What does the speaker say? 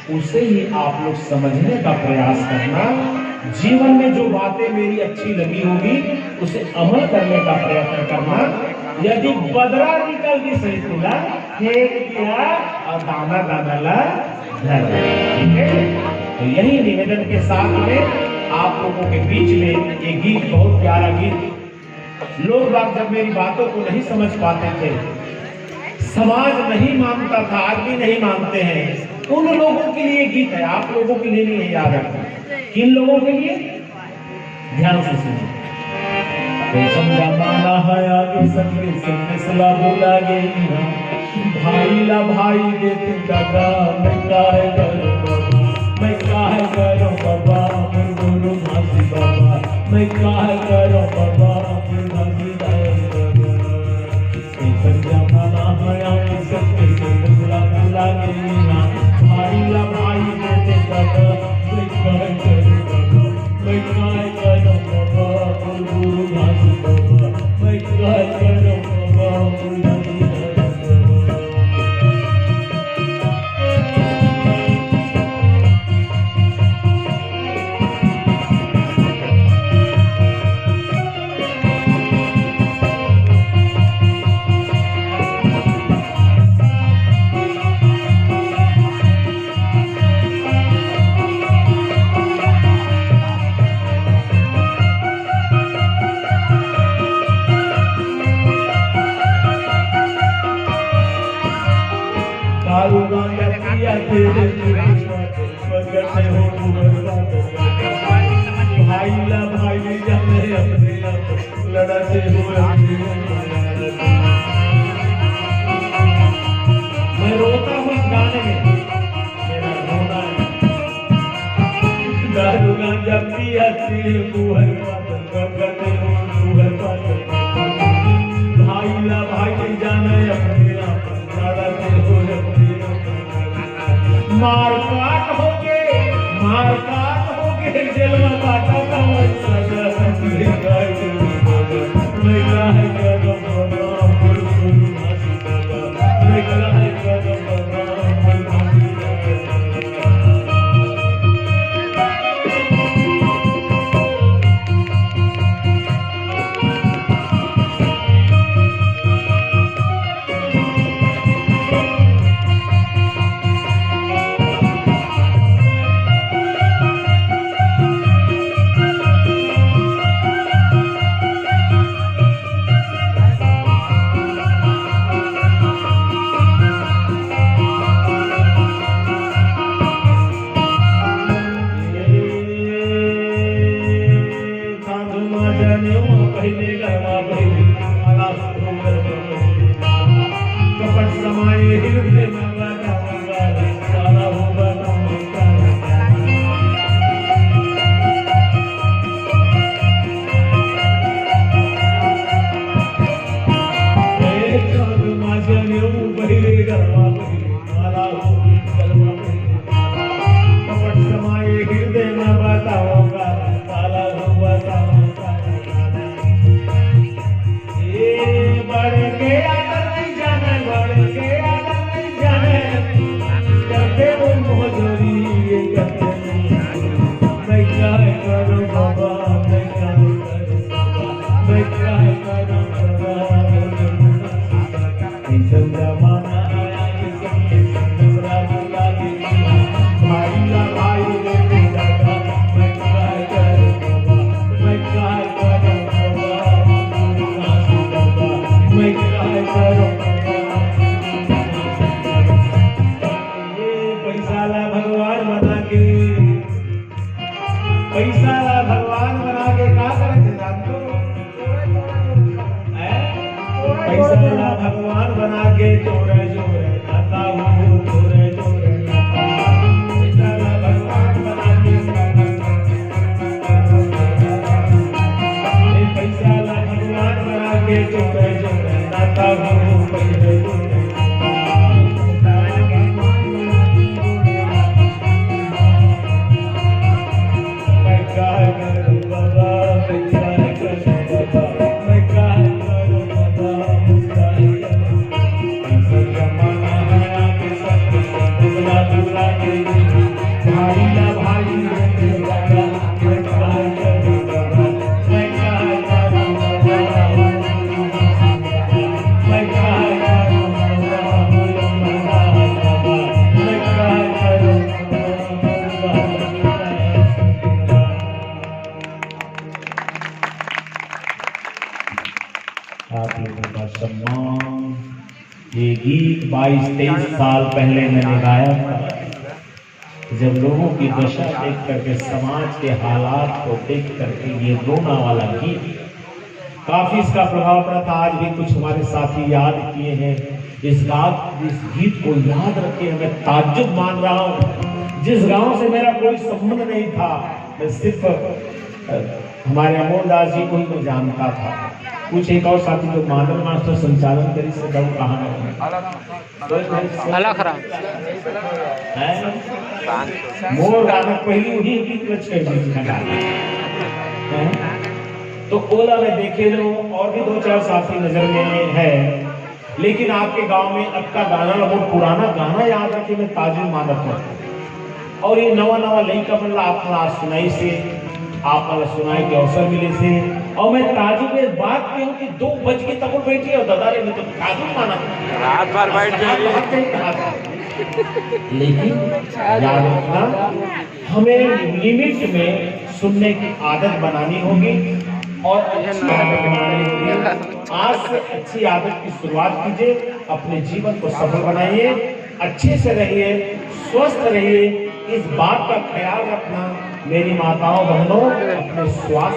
उसे ही आप लोग समझने का प्रयास करना। जीवन में जो बातें मेरी अच्छी लगी होगी उसे अमल करने का प्रयत्न करना। यदि बदरा निकल की सही तुला फेंक दिया और दाना दाना ला धर। ठीक है, तो यही निवेदन के साथ में आप लोगों के बीच में ये गीत, बहुत प्यारा गीत। लोग जब मेरी बातों को नहीं समझ पाते थे, समाज नहीं मानता था, आज भी नहीं मानते हैं, उन लोगों के लिए गीत है, आप लोगों के लिए नहीं है। याद रखना, किन लोगों के लिए? ध्यान से सुनिए। जमाना है आगे सबके फैसला बोला गई, भाई ला भाई देते दादा, मैं काहे करूं बाबा, मैं काहे करूं बाबा, मैं गुरु घासी बाबा, मैं काहे करूं बाबा, मैं घासी बाबा। जमाना है आगे सबके फैसला बोला गई, भाई ला भाई देते दादा, मैं काहे करूं बाबा, मैं काहे करूं बाबा, मैं गुरु घासी बाबा, मैं काहे करूं बाबा, मैं घासी बाबा। भाई ला भाई जाने अपने लड़ाते हुए मैं रोता हूँ इस गाने में, मेरा रोना है। दारू गांजा पियाते मुहर करते हो, मुहर भाई ला भाई जाने अपने लड़ाते हुए मार काट हो के जेल में बाटा का भाई ना भाई आप लोगों का सम्मान। ये गीत 22-23 साल पहले मैंने गाया था, जब लोगों की दशा देख करके, समाज के हालात को देख करके ये रोना वाला गीत, काफी इसका प्रभाव पड़ा था। आज भी कुछ हमारे साथी याद किए हैं इस गीत को याद रखे। मैं ताज्जुब मान रहा हूँ, जिस गांव से मेरा कोई संबंध नहीं था, मैं सिर्फ हमारे अमोल दास जी को ही मैं जानता था। कुछ एक और साथी जो मानव मास्टर संचालन करी से बहु कहा मोर गानक पहली वही गीत रच कर तो ओला में देखे लो, और भी 2-4 साथी नजर में है, लेकिन आपके गांव में अब का गाना वो पुराना गाना याद रखे मैं ताजुब मानत हूँ। और ये नवा नवा लई का मतलब आपने सुनाई से आप सुनाई के अवसर मिले से, और मैं ताजुब में बात की हूँ कि 2 बज के तक बैठी और ददारे में तो ताजुब माना रात भर बैठ जाएगी। लेकिन याद रखना, हमें लिमिट में सुनने की आदत बनानी होगी और अच्छी आदत बनानी होगी। आज से अच्छी आदत की शुरुआत कीजिए, अपने जीवन को सफल बनाइए, अच्छे से रहिए, स्वस्थ रहिए। इस बात का ख्याल रखना मेरी माताओं बहनों, अपने स्वास्थ्य